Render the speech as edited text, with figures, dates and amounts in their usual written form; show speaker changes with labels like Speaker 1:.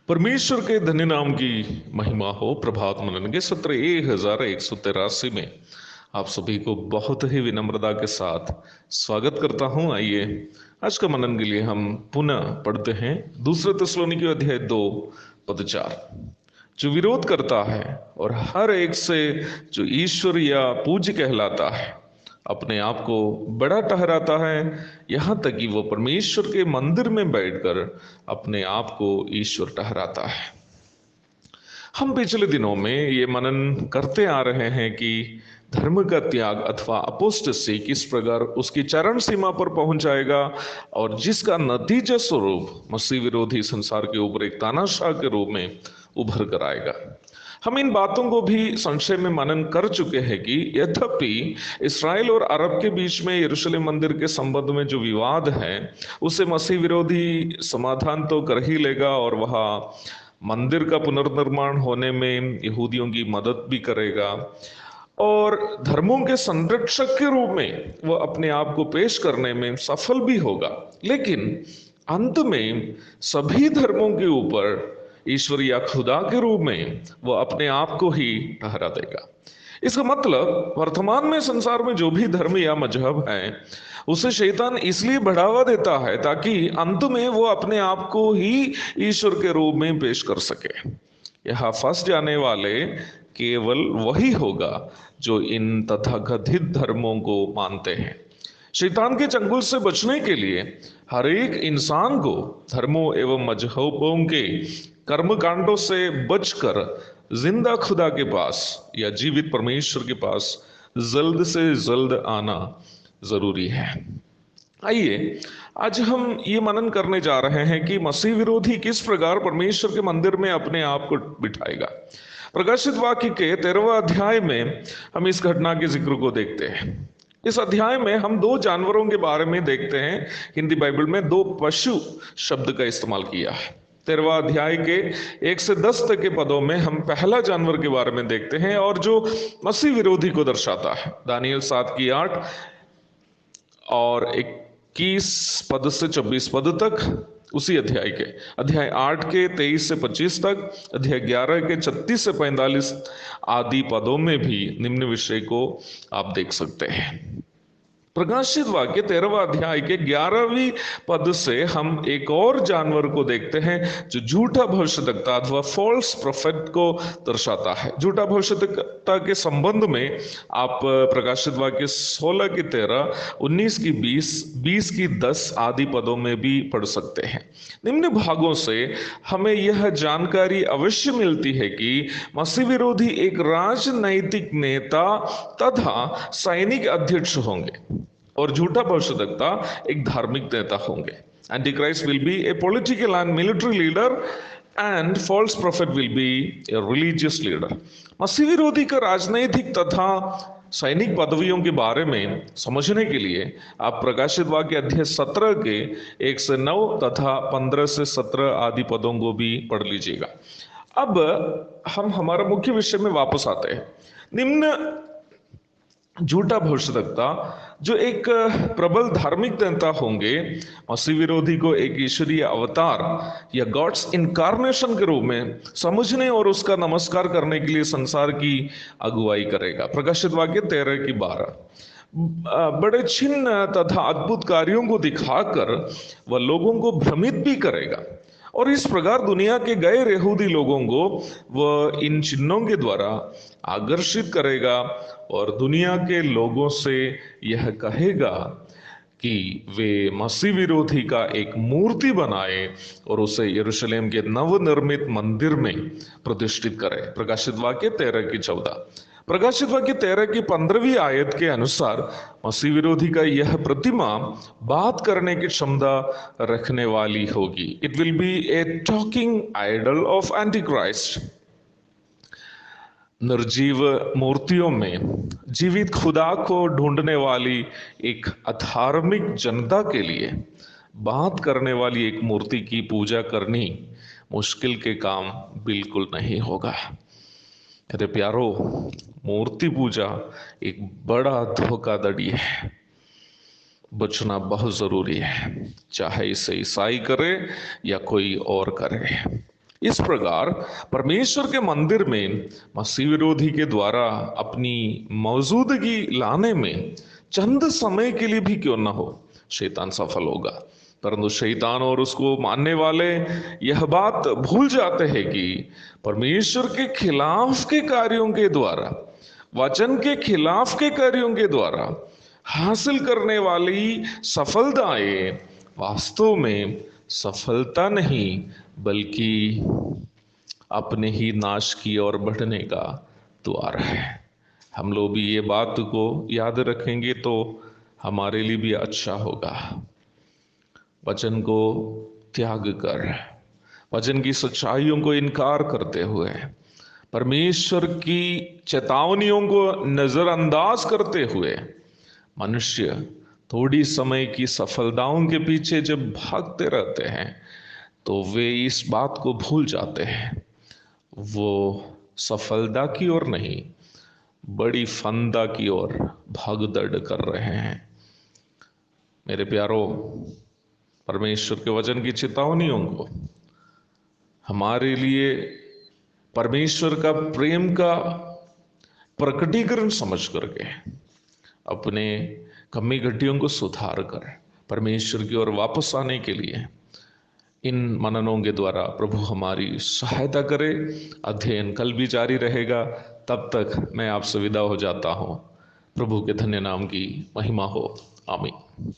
Speaker 1: परमेश्वर के धन्य नाम की महिमा हो। प्रभात मनन के सत्र 1183 में आप सभी को बहुत ही विनम्रता के साथ स्वागत करता हूं। आइए आज का मनन के लिए हम पुनः पढ़ते हैं दूसरे थिस्सलुनीकी अध्याय 2 पद 4। जो विरोध करता है और हर एक से जो ईश्वर या पूज्य कहलाता है अपने आप को बड़ा ठहराता है, यहां तक कि वो परमेश्वर के मंदिर में बैठकर अपने आप को ईश्वर ठहराता है। हम पिछले दिनों में ये मनन करते आ रहे हैं कि धर्म का त्याग अथवा अपोस्टेसी किस प्रकार उसकी चरम सीमा पर पहुंच जाएगा और जिसका नतीजा स्वरूप मसीह विरोधी संसार के ऊपर एक तानाशाह के रूप में उभर कर आएगा। हम इन बातों को भी संक्षेप में मनन कर चुके हैं कि यद्यपि इस्राएल और अरब के बीच में यरूशलेम मंदिर के संबंध में जो विवाद है उसे मसीह विरोधी समाधान तो कर ही लेगा और वह मंदिर का पुनर्निर्माण होने में यहूदियों की मदद भी करेगा और धर्मों के संरक्षक के रूप में वह अपने आप को पेश करने में सफल भी होगा। लेकिन अंत में सभी धर्मों के ऊपर ईश्वर या खुदा के रूप में वह अपने आप को ही ठहरा देगा। इसका मतलब वर्तमान में संसार में जो भी धर्म या मजहब है उसे शैतान इसलिए बढ़ावा देता है ताकि अंत में वो अपने आप को ही ईश्वर के रूप में पेश कर सके। यहाँ फंस जाने वाले केवल वही होगा जो इन तथाकथित धर्मों को मानते हैं। शैतान के चंगुल से बचने के लिए हर एक इंसान को धर्मों एवं मजहबों के कर्मकांडों से बचकर जिंदा खुदा के पास या जीवित परमेश्वर के पास जल्द से जल्द आना जरूरी है। आइए आज हम ये मनन करने जा रहे हैं कि मसीह विरोधी किस प्रकार परमेश्वर के मंदिर में अपने आप को बिठाएगा। प्रकाशित वाक्य के 13वें अध्याय में हम इस घटना के जिक्र को देखते हैं। इस अध्याय में हम दो जानवरों के बारे में देखते हैं। हिंदी बाइबल में दो पशु शब्द का इस्तेमाल किया है। 13वां अध्याय के 1 से 10 तक के पदों में हम पहला जानवर के बारे में देखते हैं और जो मसीह विरोधी को दर्शाता है। दानियल 7 की 8 और 21 पद से 24 पद तक उसी अध्याय के, अध्याय 8 के 23 से 25 तक, अध्याय 11 के 36 से 45 आदि पदों में भी निम्न विषय को आप देख सकते हैं। प्रकाशित वाक्य 13वां अध्याय के 11वीं पद से हम एक और जानवर को देखते हैं जो झूठा भविष्यद्वक्ता अथवा फॉल्स प्रोफेट को दर्शाता है। झूठा भविष्यद्वक्ता के संबंध में आप प्रकाशित वाक्य 16 की 13, 19 की 20, 20 की 10 आदि पदों में भी पढ़ सकते हैं। निम्न भागों से हमें यह जानकारी अवश्य मिलती है कि मसीह विरोधी एक राजनैतिक नेता तथा सैनिक अध्यक्ष होंगे और झूठा भविष्यद्वक्ता एक धार्मिक नेता होंगे। Antichrist will be a political and military leader and false prophet will be a religious leader. मसीह विरोधी का राजनैतिक तथा सैनिक पदवियों के बारे में समझने के लिए आप प्रकाशित वाक्य अध्याय 17 के 1 से 9 तथा 15 से 17 आदि पदों को भी पढ़ लीजिएगा। अब हम हमारा मुख्य विषय में वापस आते हैं। निम्न झूठा भविष्यद्वक्ता जो एक प्रबल धार्मिक नेता होंगे मसीह विरोधी को एक ईश्वरीय अवतार या गॉड्स इनकार्नेशन के रूप में समझने और उसका नमस्कार करने के लिए संसार की अगुवाई करेगा। प्रकाशित वाक्य 13 की 12 बड़े छिन्न तथा अद्भुत कार्यों को दिखाकर वह लोगों को भ्रमित भी करेगा और इस प्रकार दुनिया के गैर यहूदी लोगों को वह इन चिन्हों के द्वारा आकर्षित करेगा और दुनिया के लोगों से यह कहेगा कि वे मसीह विरोधी का एक मूर्ति बनाए और उसे यरूशलेम के नवनिर्मित मंदिर में प्रतिष्ठित करे। प्रकाशित वाक्य 13 की 14। प्रकाशित वाक्य 13 की 15वीं आयत के अनुसार मसीह विरोधी का यह प्रतिमा बात करने की क्षमता रखने वाली होगी। It will be a talking idol of antichrist. निर्जीव मूर्तियों में जीवित खुदा को ढूंढने वाली एक अधार्मिक जनता के लिए बात करने वाली एक मूर्ति की पूजा करनी मुश्किल के काम बिल्कुल नहीं होगा। अरे प्यारो, मूर्ति पूजा एक बड़ा धोखाधड़ी है। बचना बहुत जरूरी है, चाहे इसे ईसाई करे या कोई और करे। इस प्रकार परमेश्वर के मंदिर में मसीह विरोधी के द्वारा अपनी मौजूदगी लाने में चंद समय के लिए भी क्यों ना हो शैतान सफल होगा। परंतु शैतान और उसको मानने वाले यह बात भूल जाते हैं कि परमेश्वर के खिलाफ के कार्यों के द्वारा, वचन के खिलाफ के कार्यों के द्वारा हासिल करने वाली सफलताएं वास्तव में सफलता नहीं बल्कि अपने ही नाश की ओर बढ़ने का द्वार है। हम लोग भी ये बात को याद रखेंगे तो हमारे लिए भी अच्छा होगा। वचन को त्याग कर, वचन की सच्चाइयों को इनकार करते हुए, परमेश्वर की चेतावनियों को नजरअंदाज करते हुए मनुष्य थोड़ी समय की सफलताओं के पीछे जब भागते रहते हैं तो वे इस बात को भूल जाते हैं वो सफलता की ओर नहीं, बड़ी फंदा की ओर भागदड़ कर रहे हैं। मेरे प्यारों, परमेश्वर के वचन की चेतावनियों को हमारे लिए परमेश्वर का प्रेम का प्रकटीकरण समझ करके अपने कमी घटियों को सुधार कर परमेश्वर की ओर वापस आने के लिए इन मननों के द्वारा प्रभु हमारी सहायता करे। अध्ययन कल भी जारी रहेगा। तब तक मैं आपसे विदा हो जाता हूँ। प्रभु के धन्य नाम की महिमा हो। आमीन।